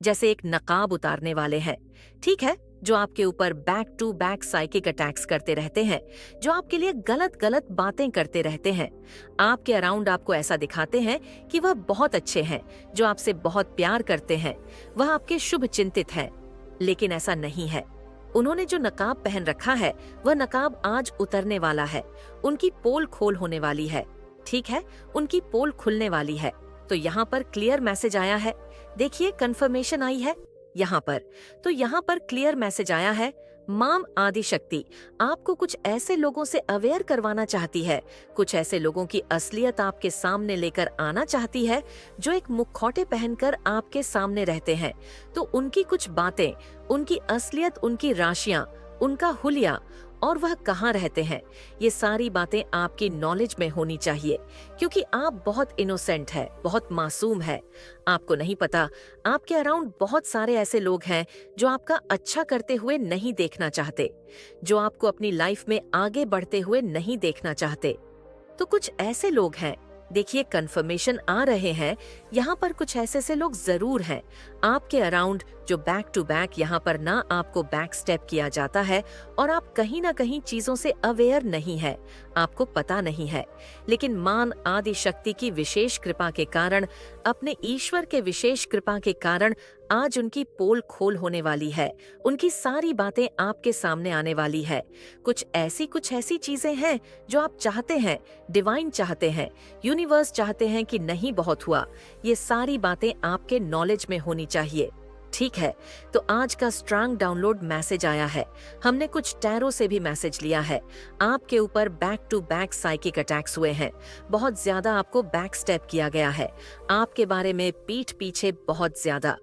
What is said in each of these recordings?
जैसे एक नकाब उतारने वाले हैं, ठीक है, जो आपके ऊपर back to back psychic attacks करते रहते हैं, जो आपके लिए गलत गलत बातें करते रहते हैं। आपके अराउंड आपको ऐसा दिखाते हैं कि वह बहुत अच्छे हैं, जो आपसे बहुत प्यार करते हैं, वह आपके शुभ चिंतित हैं, लेकिन ऐसा नहीं है। उन्होंने जो नकाब पहन रखा है, वह नकाब आज उतरने वाला है। उनकी पोल खोल होने वाली है, ठीक है, उनकी पोल खुलने वाली है। तो यहाँ पर क्लियर मैसेज आया है। देखिए, कंफर्मेशन आई है यहाँ पर। तो यहाँ पर क्लियर मैसेज आया है, माम आदि शक्ति आपको कुछ ऐसे लोगों से अवेयर करवाना चाहती है, कुछ ऐसे लोगों की असलियत आपके सामने लेकर आना चाहती है, जो एक मुखौटे पहनकर आपके सामने रहते हैं। तो उनकी कुछ बातें, उनकी असलियत, उनकी राशियां, उनका हुलिया और वह कहाँ रहते हैं, ये सारी बातें आपकी नॉलेज में होनी चाहिए, क्योंकि आप बहुत इनोसेंट है, बहुत मासूम है। आपको नहीं पता, आपके अराउंड बहुत सारे ऐसे लोग हैं जो आपका अच्छा करते हुए नहीं देखना चाहते, जो आपको अपनी लाइफ में आगे बढ़ते हुए नहीं देखना चाहते। तो कुछ ऐसे लोग हैं, देखिए कंफर्मेशन आ रहे हैं, यहाँ पर कुछ ऐसे लोग जरूर हैं आपके अराउंड, जो बैक टू बैक यहाँ पर ना आपको बैक स्टेप किया जाता है और आप कहीं ना कहीं चीजों से अवेयर नहीं है, आपको पता नहीं है। लेकिन मान आदि शक्ति की विशेष कृपा के कारण, अपने ईश्वर के विशेष कृपा के कारण आज उनकी पोल खोल होने वाली है, उनकी सारी बातें आपके सामने आने वाली है। कुछ ऐसी चीजें हैं जो आप चाहते हैं, डिवाइन चाहते हैं, यूनिवर्स चाहते हैं कि नहीं बहुत हुआ, ये सारी बातें आपके नॉलेज में होनी चाहिए, ठीक है। तो आज का स्ट्रांग डाउनलोड मैसेज आया है। हमने कुछ टैरो से भी मैसेज लिया है। आपके ऊपर back to back psychic attacks हुए हैं, बहुत ज्यादा आपको बैक स्टेप किया गया है, आपके बारे में पीठ पीछे बहुत ज्यादा।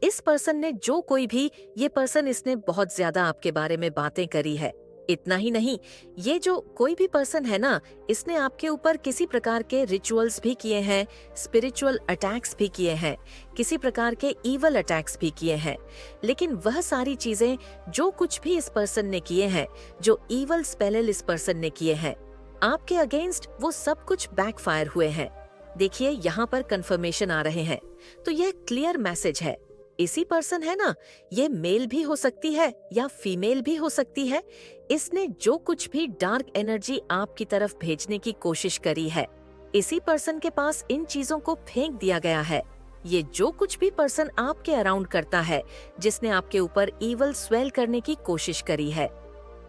इस पर्सन ने, जो कोई भी ये पर्सन, इसने बहुत ज्यादा आपके बारे में बातें करी है। इतना ही नहीं, ये जो कोई भी पर्सन है ना, इसने आपके ऊपर किसी प्रकार के रिचुअल्स भी किए हैं, स्पिरिचुअल अटैक्स भी किए हैं, किसी प्रकार के इवल अटैक्स भी किए हैं। लेकिन वह सारी चीजें, जो कुछ भी इस पर्सन ने किए हैं, जो इवल स्पेल इस पर्सन ने किए हैं आपके अगेंस्ट, वो सब कुछ बैकफायर हुए हैं। देखिए, यहाँ पर कंफर्मेशन आ रहे हैं। तो यह क्लियर मैसेज है, इसी पर्सन है ना, ये मेल भी हो सकती है या फीमेल भी हो सकती है, इसने जो कुछ भी डार्क एनर्जी आपकी तरफ भेजने की कोशिश करी है, इसी पर्सन के पास इन चीजों को फेंक दिया गया है। ये जो कुछ भी पर्सन आपके अराउंड करता है, जिसने आपके ऊपर इवल स्वेल करने की कोशिश करी है,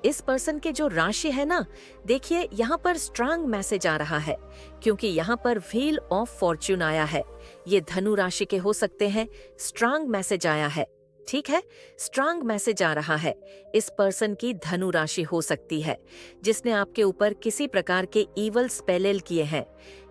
इस पर्सन के जो राशि है ना, देखिए यहाँ पर स्ट्रांग मैसेज आ रहा है, क्योंकि यहाँ पर व्हील ऑफ फॉर्च्यून आया है। ये धनु राशि के हो सकते हैं। स्ट्रांग मैसेज आया है, ठीक है, स्ट्रांग मैसेज आ रहा है। इस पर्सन की धनु राशि हो सकती है, जिसने आपके ऊपर किसी प्रकार के इवल स्पेल किए हैं।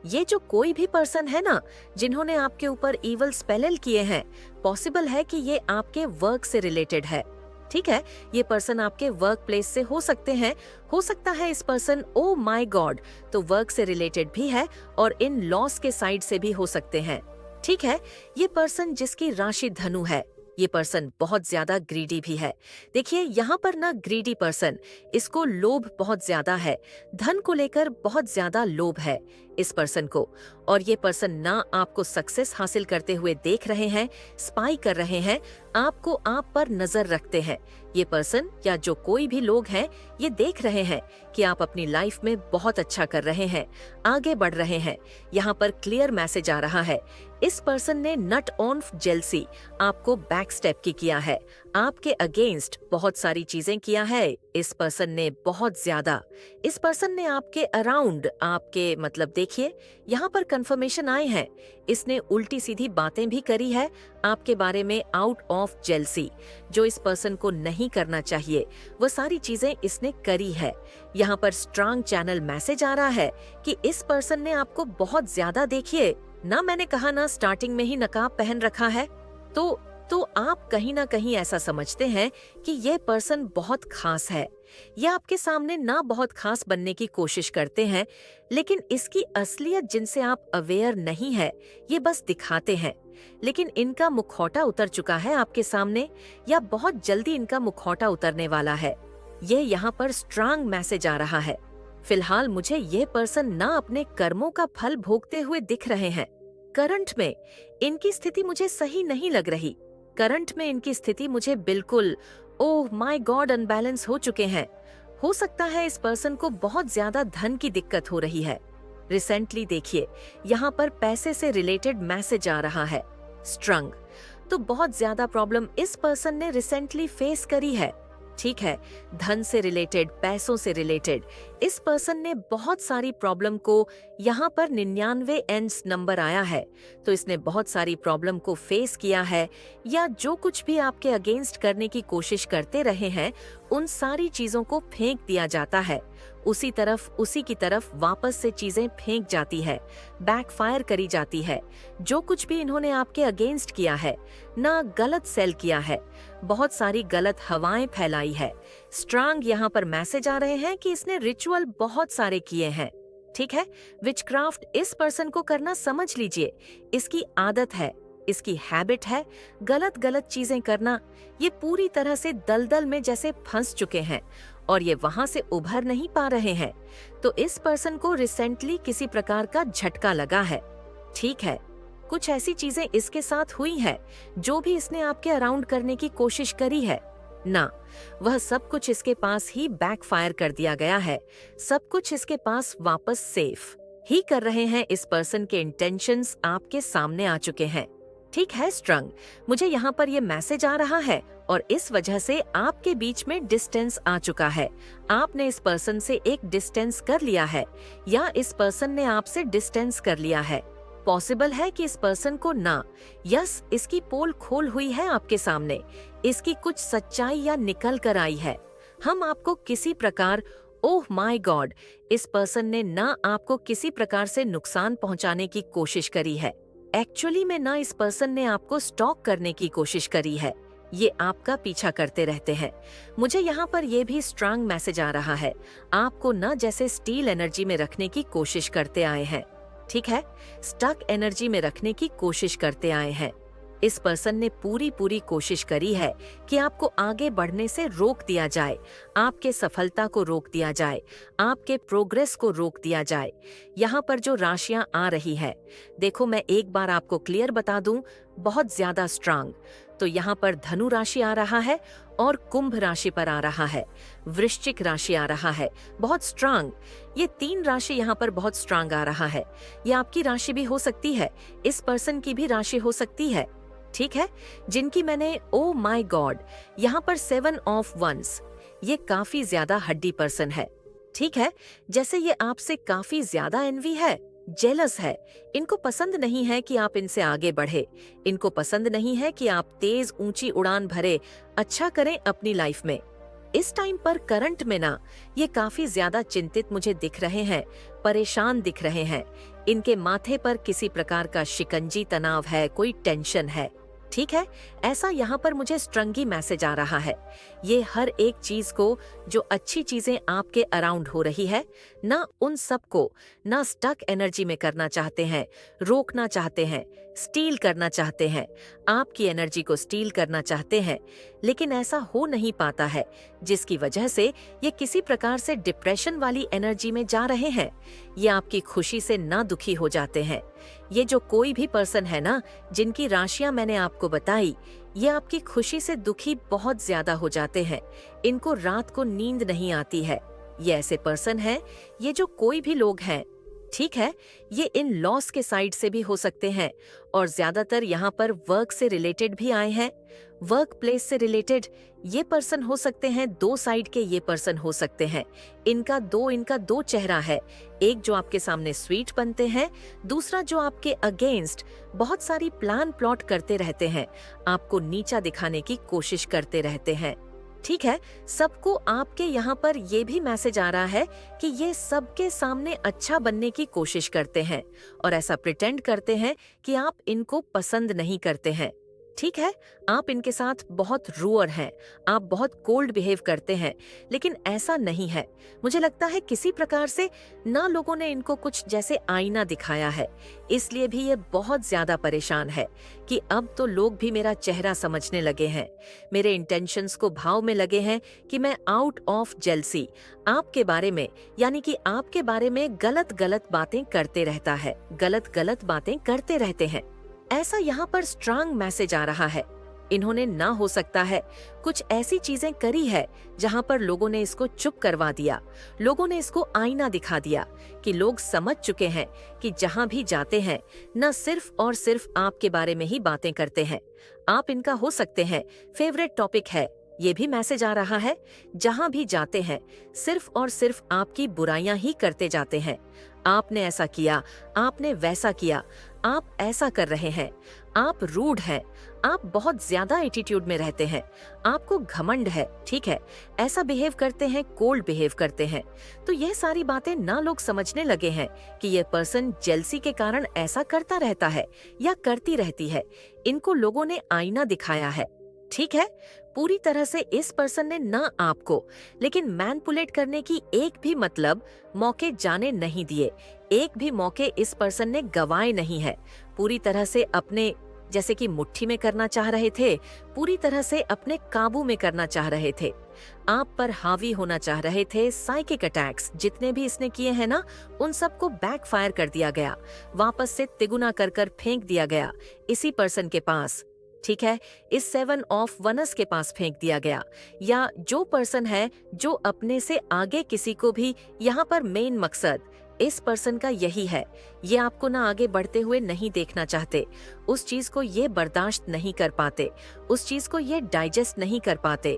ये जो कोई भी पर्सन है ना, जिन्होंने आपके ऊपर इवल स्पेल किए हैं, पॉसिबल है कि ये आपके वर्क से रिलेटेड है, ठीक है। ये पर्सन आपके वर्क प्लेस से हो सकते हैं, हो सकता है इस पर्सन, ओ माय गॉड, तो वर्क से रिलेटेड भी है और इन लॉस के साइड से भी हो सकते हैं, ठीक है। ये पर्सन जिसकी राशि धनु है, ये पर्सन बहुत ज्यादा ग्रीडी भी है। देखिए, यहाँ पर ना ग्रीडी पर्सन, इसको लोभ बहुत ज्यादा है, धन को लेकर बहुत ज्यादा लोभ है इस पर्सन को। और ये पर्सन ना आपको सक्सेस हासिल करते हुए देख रहे हैं, स्पाई कर रहे हैं, आपको आप पर नजर रखते हैं। ये पर्सन या जो कोई भी लोग हैं, ये देख रहे हैं कि आप अपनी लाइफ में बहुत अच्छा कर रहे हैं, आगे बढ़ रहे हैं। यहाँ पर क्लियर मैसेज आ रहा है, इस पर्सन ने नट ऑन जेलसी आपको बैक स्टेप की किया है, आपके अगेंस्ट बहुत सारी चीजें किया है इस पर्सन ने, बहुत ज्यादा। इस पर्सन ने आपके अराउंड, आपके मतलब देखिए, यहाँ पर कंफर्मेशन आए हैं, इसने उल्टी सीधी बातें भी करी है आपके बारे में, आउट ऑफ जेलसी, जो इस पर्सन को नहीं करना चाहिए, वो सारी चीजें इसने करी है। यहाँ पर स्ट्रांग चैनल मैसेज आ रहा है कि इस पर्सन ने आपको बहुत ज्यादा, देखिए ना, मैंने कहा ना स्टार्टिंग में ही नकाब पहन रखा है, तो आप कहीं ना कहीं ऐसा समझते हैं कि यह पर्सन बहुत खास है। ये आपके सामने ना बहुत खास बनने की कोशिश करते हैं, लेकिन इसकी असलियत जिनसे आप अवेयर नहीं है, ये बस दिखाते हैं। लेकिन इनका मुखौटा उतर चुका है आपके सामने, या बहुत जल्दी इनका मुखौटा उतरने वाला है। ये यहाँ पर स्ट्रांग मैसेज आ रहा है। फिलहाल मुझे ये पर्सन ना अपने कर्मों का फल भोगते हुए दिख रहे हैं। करंट में इनकी स्थिति मुझे सही नहीं लग रही। करंट में इनकी स्थिति मुझे बिल्कुल ओह माय गॉड अनबैलेंस हो चुके हैं। हो सकता है इस पर्सन को बहुत ज्यादा धन की दिक्कत हो रही है। रिसेंटली देखिए, यहाँ पर पैसे से रिलेटेड मैसेज आ रहा है। स्ट्रंग, तो बहुत ज्यादा प्रॉब्लम इस पर्सन ने रिसेंटली फेस करी है। ठीक है, धन से रिलेटेड, पैसों से रिलेटेड इस पर्सन ने बहुत सारी प्रॉब्लम को, यहाँ पर 99 एंड्स नंबर आया है, तो इसने बहुत सारी प्रॉब्लम को फेस किया है, या जो कुछ भी आपके अगेंस्ट करने की कोशिश करते रहे हैं उन सारी चीजों को फेंक दिया जाता है। उसी की तरफ वापस से चीजें फेंक जाती है, बैकफायर करी जाती है। जो कुछ भी इन्होंने आपके अगेंस्ट किया है ना, गलत सेल किया है, बहुत सारी गलत हवाएं फैलाई है। स्ट्रांग यहाँ पर मैसेज आ रहे हैं कि इसने रिचुअल बहुत सारे किए हैं। ठीक है, विचक्राफ्ट इस पर्सन को करना समझ लीजिए, इसकी आदत है, इसकी हैबिट है गलत गलत चीजें करना। ये पूरी तरह से दलदल में जैसे फंस चुके हैं और ये वहां से उभर नहीं पा रहे हैं। तो इस पर्सन को रिसेंटली किसी प्रकार का झटका लगा है। ठीक है, कुछ ऐसी चीजें इसके साथ हुई है जो भी इसने आपके अराउंड करने की कोशिश करी है ना, वह सब कुछ इसके पास ही बैकफायर कर दिया गया है। सब कुछ इसके पास वापस सेफ ही कर रहे हैं। इस पर्सन के इंटेंशंस आपके सामने आ चुके हैं। ठीक है स्ट्रंग, मुझे यहाँ पर ये मैसेज आ रहा है और इस वजह से आपके बीच में डिस्टेंस आ चुका है। आपने इस पर्सन से एक डिस्टेंस कर लिया है या इस पर्सन ने आपसे डिस्टेंस कर लिया है। पॉसिबल है कि इस पर्सन को ना, यस, इसकी पोल खोल हुई है आपके सामने, इसकी कुछ सच्चाई या निकल कर आई है। हम आपको किसी प्रकार, ओह माय गॉड, इस पर्सन ने ना आपको किसी प्रकार से नुकसान पहुंचाने की कोशिश करी है। एक्चुअली में ना इस पर्सन ने आपको स्टॉक करने की कोशिश करी है। ये आपका पीछा करते रहते हैं। मुझे यहाँ पर यह भी स्ट्रांग मैसेज आ रहा है, आपको ना जैसे स्टील एनर्जी में रखने की कोशिश करते आए हैं। ठीक है, स्टक एनर्जी में रखने की कोशिश करते आए हैं। इस पर्सन ने पूरी कोशिश करी है कि आपको आगे बढ़ने से रोक दिया जाए, आपके सफलता को रोक दिया जाए, आपके प्रोग्रेस को रोक दिया जाए। यहाँ पर जो राशियां आ रही है, देखो मैं एक बार आपको क्लियर बता दूं, बहुत ज्यादा स्ट्रांग। तो यहाँ पर धनु राशि आ रहा है और कुंभ राशि पर आ रहा है, वृश्चिक राशि आ रहा है, बहुत स्ट्रांग। ये 3 राशि यहाँ पर बहुत स्ट्रांग आ रहा है। ये आपकी राशि भी हो सकती है, इस पर्सन की भी राशि हो सकती है। ठीक है, जिनकी मैंने ओ माय गॉड यहाँ पर 7 ऑफ वंस, ये काफी ज्यादा हड्डी पर्सन है। ठीक है, जैसे ये आपसे काफी ज्यादा एनवी है, जेलस है। इनको पसंद नहीं है कि आप इनसे आगे बढ़े, इनको पसंद नहीं है कि आप तेज ऊंची उड़ान भरे अच्छा करें अपनी लाइफ में। इस टाइम पर करंट में ना ये काफी ज्यादा चिंतित मुझे दिख रहे हैं, परेशान दिख रहे हैं। इनके माथे पर किसी प्रकार का शिकंजी तनाव है, कोई टेंशन है। ठीक है, ऐसा यहाँ पर मुझे स्ट्रंगी मैसेज आ रहा है। ये हर एक चीज को, जो अच्छी चीजें आपके अराउंड हो रही है ना, उन सब को ना स्टक एनर्जी में करना चाहते हैं, रोकना चाहते हैं, स्टील करना चाहते हैं, आपकी एनर्जी को स्टील करना चाहते हैं। लेकिन ऐसा हो नहीं पाता है, जिसकी वजह से ये किसी प्रकार से डिप्रेशन वाली एनर्जी में जा रहे हैं। ये आपकी खुशी से ना दुखी हो जाते हैं। ये जो कोई भी पर्सन है ना, जिनकी राशियां मैंने आपको बताई, ये आपकी खुशी से दुखी बहुत ज्यादा हो जाते हैं। इनको रात को नींद नहीं आती है। ये ऐसे पर्सन हैं, ये जो कोई भी लोग हैं, ठीक है, ये इन लॉस के साइड से भी हो सकते हैं और ज्यादातर यहाँ पर वर्क से रिलेटेड भी आए हैं। वर्क प्लेस से रिलेटेड ये पर्सन हो सकते हैं, 2 साइड के ये पर्सन हो सकते हैं। इनका दो चेहरा है, एक जो आपके सामने स्वीट बनते हैं, दूसरा जो आपके अगेंस्ट बहुत सारी प्लान प्लॉट करते रहते हैं, आपको नीचा दिखाने की कोशिश करते रहते हैं। ठीक है, सबको आपके यहाँ पर ये भी मैसेज आ रहा है कि ये सबके सामने अच्छा बनने की कोशिश करते हैं और ऐसा प्रिटेंड करते हैं कि आप इनको पसंद नहीं करते हैं। ठीक है, आप इनके साथ बहुत रूअर हैं, आप बहुत कोल्ड बिहेव करते हैं, लेकिन ऐसा नहीं है। मुझे लगता है किसी प्रकार से ना लोगों ने इनको कुछ जैसे आईना दिखाया है, इसलिए भी ये बहुत ज्यादा परेशान है कि अब तो लोग भी मेरा चेहरा समझने लगे हैं, मेरे इंटेंशंस को भाव में लगे हैं कि मैं आउट ऑफ जेलसी आपके बारे में, यानी कि आपके बारे में गलत गलत बातें करते रहता है, गलत गलत बातें करते रहते हैं। ऐसा यहाँ पर स्ट्रांग मैसेज आ रहा है। इन्होंने ना हो सकता है कुछ ऐसी चीजें करी है जहां पर लोगों ने इसको चुप करवा दिया, लोगों ने इसको आईना दिखा दिया कि लोग समझ चुके हैं कि जहां भी जाते हैं न सिर्फ और सिर्फ आपके बारे में ही बातें करते हैं। आप इनका हो सकते हैं फेवरेट टॉपिक है, ये भी मैसेज आ रहा है। जहां भी जाते हैं सिर्फ और सिर्फ आपकी बुराइयां ही करते जाते हैं। आपने ऐसा किया, आपने वैसा किया, आप ऐसा कर रहे हैं, आप रूड हैं, आप बहुत ज्यादा एटीट्यूड में रहते हैं, आपको घमंड है, ठीक है, ऐसा बिहेव करते हैं, कोल्ड बिहेव करते हैं। तो यह सारी बातें ना लोग समझने लगे हैं कि यह पर्सन जेलसी के कारण ऐसा करता रहता है या करती रहती है। इनको लोगों ने आईना दिखाया है, ठीक है। पूरी तरह से इस पर्सन ने ना आपको लेकिन मैनिपुलेट करने की एक भी मतलब मौके जाने नहीं दिए, एक भी मौके इस पर्सन ने गवाए नहीं है। पूरी तरह से अपने जैसे कि मुट्ठी में करना चाह रहे थे, पूरी तरह से अपने काबू में करना चाह रहे थे, आप पर हावी होना चाह रहे थे। साइकिक अटैक्स जितने भी इसने किए हैं ना, उन सबको बैकफायर कर दिया गया, वापस से तिगुना कर फेंक दिया गया इसी पर्सन के पास, ठीक है, इस 7 ऑफ वनस के पास फेंक दिया गया। या जो पर्सन है जो अपने से आगे किसी को भी, यहाँ पर मेन मकसद इस पर्सन का यही है, ये आपको ना आगे बढ़ते हुए नहीं देखना चाहते, उस चीज को ये बर्दाश्त नहीं कर पाते, उस चीज को ये डाइजेस्ट नहीं कर पाते।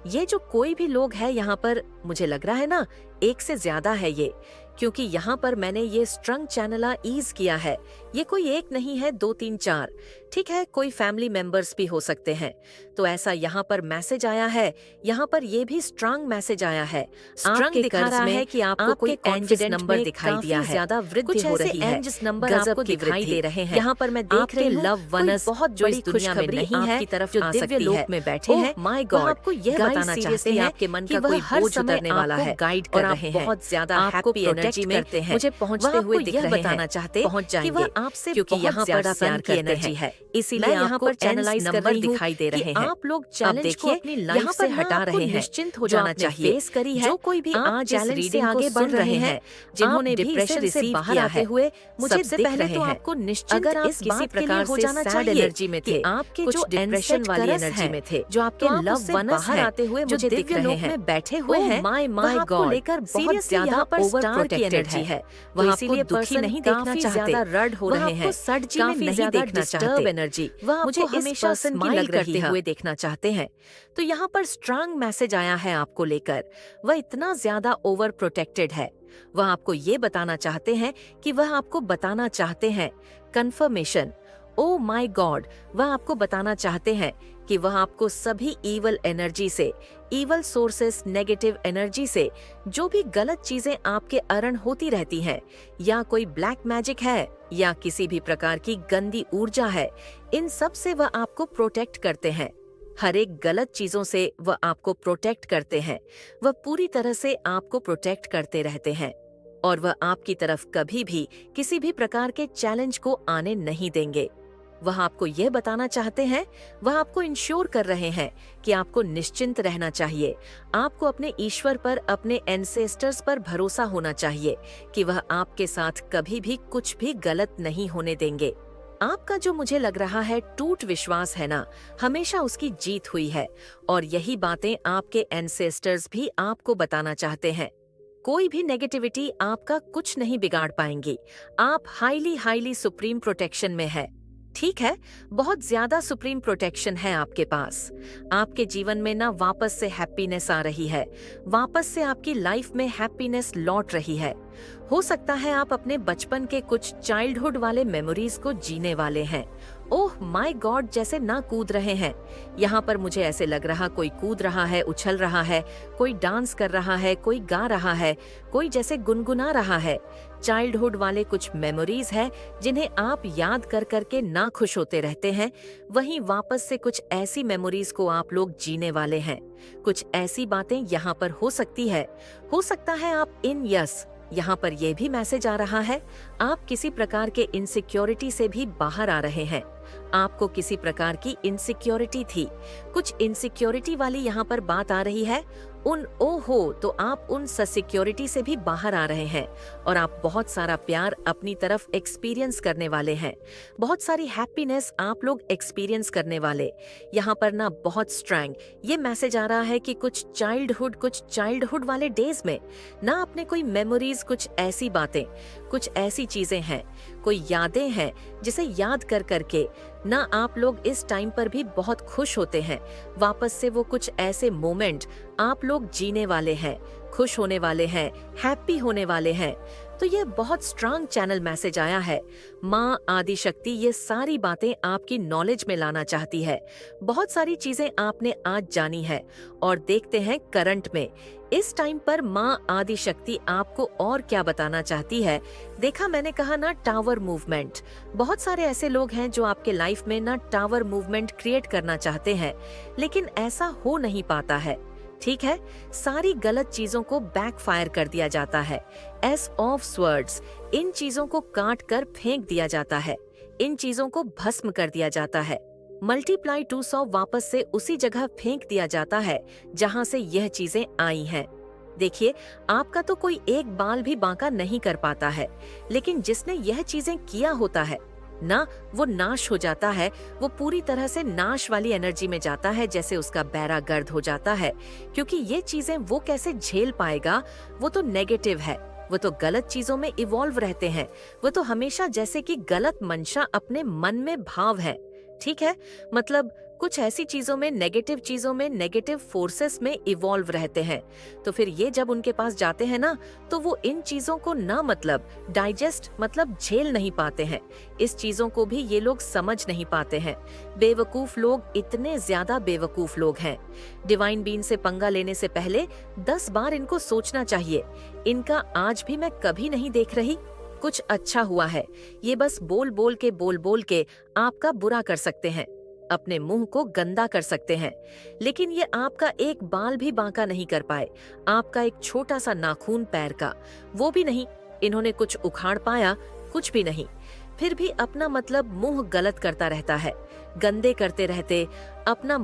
ये जो कोई भी लोग है यहाँ पर, मुझे लग रहा है ना एक से ज्यादा है ये, क्योंकि यहाँ पर मैंने ये स्ट्रंग चैनला ईज किया है। ये कोई एक नहीं है, 2 3 4, ठीक है, कोई फैमिली मेंबर्स भी हो सकते हैं। तो ऐसा यहाँ पर मैसेज आया है, यहाँ पर ये भी स्ट्रॉन्ग मैसेज आया है। स्ट्रंग दिखा रहा है कि आपको कोई एंजस नंबर दिखाई दिया है, ज्यादा वृद्धि हो रही है, एंजस नंबर आपको दिखाई दे रहे हैं। यहाँ पर मैं देख रही हूँ लव वनस बहुत जो इस दुनिया में नहीं है, तरफ जो दिव्य लोक में बैठे हैं, माय गॉड, आपको यह बताना चाहते हैं आपके मन का कोई बोझ उतरने वाला है, गाइड कर रहे हैं, बहुत ज्यादा हैप्पी एनर्जी में मुझे पहुंचते हुए दिख रहे हैं, बताना चाहते पहुंच जाएंगे आपसे, क्योंकि यहाँ पर सन की एनर्जी है, इसीलिए यहाँ पर चैनलाइज नंबर दिखाई दे रहे हैं। आप लोग चैलेंज को अपनी लाइफ से हटा रहे हैं, निश्चिंत हो जाना चाहिए। फेस करी है, जो कोई भी आज इस रीडिंग आगे बढ़ रहे हैं, जिन्होंने डिप्रेशन से बाहर आते हुए मुझे पहले तो आपको निश्चित अगर आप किसी प्रकार से सैड एनर्जी में थे, आपके जो डिप्रेशन वाली एनर्जी में थे, जो आपके लव वनस बाहर आते हुए मुझे दिख रहे हैं, बैठे हुए हैं, माय गॉड, लेकर बहुत ज्यादा ओवर प्रोटेक्टेड है, वहाँ आपको दुखी नहीं देखना चाहते, रड हो रहे हैं, सडजी में नहीं देखना चाहते, एनर्जी मुझे हमेशा स्माइल करते हुए देखना चाहते हैं। तो यहाँ पर स्ट्रांग मैसेज आया है आपको लेकर, वह इतना ज्यादा ओवर प्रोटेक्टेड है, वह आपको ये बताना चाहते हैं कि वह आपको बताना चाहते हैं कंफर्मेशन। ओ माय गॉड, वह आपको बताना चाहते हैं कि वह आपको सभी ईवल एनर्जी से, ईवल सोर्सेस, नेगेटिव एनर्जी से, जो भी गलत चीजें आपके अरण होती रहती हैं, या कोई ब्लैक मैजिक है या किसी भी प्रकार की गंदी ऊर्जा है, इन सब से वह आपको प्रोटेक्ट करते हैं। हर एक गलत चीजों से वह आपको प्रोटेक्ट करते हैं, वह पूरी तरह से आपको प्रोटेक्ट करते रहते हैं, और वह आपकी तरफ कभी भी किसी भी प्रकार के चैलेंज को आने नहीं देंगे। वह आपको यह बताना चाहते हैं, वह आपको इंश्योर कर रहे हैं कि आपको निश्चिंत रहना चाहिए, आपको अपने ईश्वर पर, अपने एंसेस्टर्स पर भरोसा होना चाहिए कि वह आपके साथ कभी भी कुछ भी गलत नहीं होने देंगे। आपका जो मुझे लग रहा है टूट विश्वास है ना, हमेशा उसकी जीत हुई है, और यही बातें आपके एंसेस्टर्स भी आपको बताना चाहते हैं। कोई भी नेगेटिविटी आपका कुछ नहीं बिगाड़ पाएंगी। आप हाईली सुप्रीम प्रोटेक्शन में है, ठीक है, बहुत ज्यादा सुप्रीम प्रोटेक्शन है आपके पास। आपके जीवन में ना वापस से हैप्पीनेस आ रही है, वापस से आपकी लाइफ में हैप्पीनेस लौट रही है। हो सकता है आप अपने बचपन के कुछ चाइल्डहुड वाले मेमोरीज को जीने वाले हैं। ओह माय गॉड, जैसे ना कूद रहे हैं, यहाँ पर मुझे ऐसे लग रहा कोई कूद रहा है, उछल रहा है, कोई डांस कर रहा है, कोई गा रहा है, कोई जैसे गुनगुना रहा है। चाइल्डहुड वाले कुछ मेमोरीज है जिन्हें आप याद कर करके ना खुश होते रहते हैं, वहीं वापस से कुछ ऐसी मेमोरीज को आप लोग जीने वाले हैं। कुछ ऐसी बातें यहाँ पर हो सकती है, हो सकता है आप इन यस, यहाँ पर यह भी मैसेज आ रहा है, आप किसी प्रकार के इनसिक्योरिटी से भी बाहर आ रहे हैं। आपको किसी प्रकार की इनसिक्योरिटी थी। कुछ इनसिक्योरिटी वाली यहाँ पर बात आ रही है। ओहो, तो आप उन सिक्योरिटी से भी बाहर आ रहे हैं और आप बहुत सारा प्यार अपनी तरफ एक्सपीरियंस करने वाले हैं। बहुत सारी हैप्पीनेस आप लोग एक्सपीरियंस करने वाले। यहाँ पर ना बहुत स्ट्रॉन्ग ये मैसेज आ रहा है कि कुछ चाइल्डहुड वाले डेज में ना अपने कोई मेमोरीज, कुछ ऐसी बातें, कुछ ऐसी चीजें हैं, कोई यादें हैं जिसे याद कर करके ना आप लोग इस टाइम पर भी बहुत खुश होते हैं। वापस से वो कुछ ऐसे मोमेंट आप लोग जीने वाले हैं, खुश होने वाले हैं, हैप्पी होने वाले हैं। तो ये बहुत स्ट्रांग चैनल मैसेज आया है। माँ आदि शक्ति ये सारी बातें आपकी नॉलेज में लाना चाहती है। बहुत सारी चीजें आपने आज जानी है और देखते हैं करंट में इस टाइम पर माँ आदि शक्ति आपको और क्या बताना चाहती है। देखा, मैंने कहा ना टावर मूवमेंट। बहुत सारे ऐसे लोग हैं जो आपके लाइफ में ना टावर मूवमेंट क्रिएट करना चाहते हैं, लेकिन ऐसा हो नहीं पाता है। ठीक है, सारी गलत चीजों को बैकफायर कर दिया जाता है। एस ऑफ स्वर्ड्स, इन चीजों को काट कर फेंक दिया जाता है, इन चीजों को भस्म कर दिया जाता है। मल्टीप्लाई 200 वापस से उसी जगह फेंक दिया जाता है जहां से यह चीजें आई हैं। देखिए, आपका तो कोई एक बाल भी बांका नहीं कर पाता है, लेकिन जिसने यह चीजें किया होता है ना, वो नाश हो जाता है। वो पूरी तरह से नाश वाली एनर्जी में जाता है, जैसे उसका बैरा गर्द हो जाता है। क्योंकि ये चीजें वो कैसे झेल पाएगा, वो तो नेगेटिव है, वो तो गलत चीजों में इवॉल्व रहते हैं, वो तो हमेशा जैसे कि गलत मंशा अपने मन में भाव है। ठीक है, मतलब कुछ ऐसी चीजों में, नेगेटिव चीजों में, नेगेटिव फोर्सेस में इवॉल्व रहते हैं। तो फिर ये जब उनके पास जाते हैं ना, तो वो इन चीजों को ना मतलब डाइजेस्ट, मतलब झेल नहीं पाते हैं। इस चीजों को भी ये लोग समझ नहीं पाते हैं। बेवकूफ लोग, इतने ज्यादा बेवकूफ लोग हैं। डिवाइन बीन से पंगा लेने से पहले 10 बार इनको सोचना चाहिए। इनका आज भी मैं कभी नहीं देख रही कुछ अच्छा हुआ है। ये बस बोल बोल के आपका बुरा कर सकते हैं, अपने मुंह को गंदा कर सकते हैं, लेकिन ये आपका एक बाल भी बांका नहीं कर पाए। आपका एक छोटा सा नाखून पैर का, वो भी नहीं इन्होंने कुछ उखाड़ पाया, कुछ भी नहीं। फिर भी अपना मतलब मुंह गलत करता रहता है, गंदे करते रहते। अपना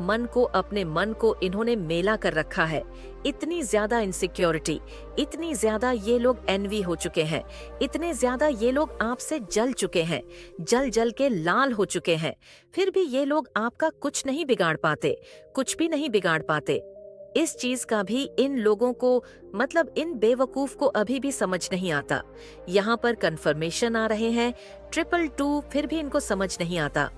अपने मन को इन्होंने मेला कर रखा है। इतनी ज्यादा इनसिक्योरिटी, इतनी ज्यादा ये लोग एनवी हो चुके हैं, इतने ज्यादा ये लोग आपसे जल चुके हैं, जल जल के लाल हो चुके हैं। फिर भी ये लोग आपका कुछ नहीं बिगाड़ पाते, कुछ भी नहीं बिगाड़ पाते। इस चीज का भी इन लोगों को, मतलब इन बेवकूफ को अभी भी समझ नहीं आता। यहाँ पर कंफर्मेशन आ रहे हैं 222, फिर भी इनको समझ नहीं आता।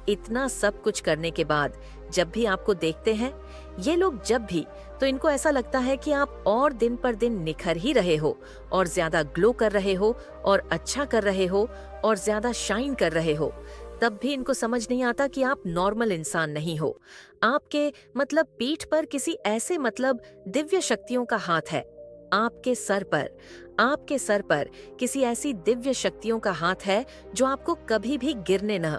इतना सब कुछ करने के बाद जब भी आपको देखते हैं ये लोग, जब भी, तो इनको ऐसा लगता है कि आप और दिन पर दिन निखर ही रहे हो और ज्यादा ग्लो कर रहे हो और अच्छा कर रहे हो और ज्यादा शाइन कर रहे हो। तब भी इनको समझ नहीं आता कि आप नॉर्मल इंसान नहीं हो। आपके मतलब पीठ पर किसी ऐसे मतलब दिव्य शक्तियों का हाथ है। आपके सर पर किसी ऐसी दिव्य शक्तियों का हाथ है जो आपको कभी भी गिरने न